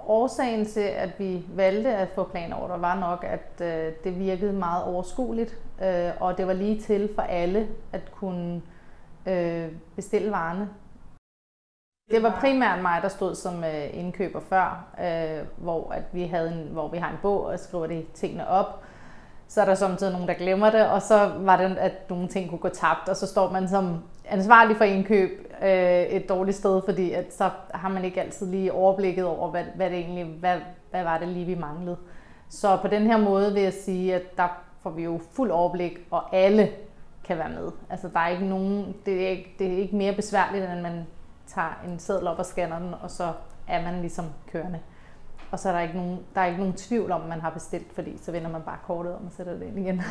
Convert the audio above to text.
årsagen til, at vi valgte at få planorder, var nok, at det virkede meget overskueligt, og det var lige til for alle at kunne bestille varerne. Det var primært mig, der stod som indkøber før, hvor vi har en bog og skriver de tingene op. Så er der samtidig nogen, der glemmer det, og så var det, at nogle ting kunne gå tabt, og så står man som ansvarlig for indkøb et dårligt sted, fordi at så har man ikke altid lige overblikket over, hvad var det lige, vi manglede. Så på den her måde vil jeg sige, at der får vi jo fuld overblik, og alle kan være med. Altså der er ikke nogen, det er ikke mere besværligt, end at man tager en seddel op og scanner den, og så er man ligesom kørende. Og så er der er ikke nogen tvivl om, man har bestilt, fordi så vender man bare kortet om og sætter det ind igen.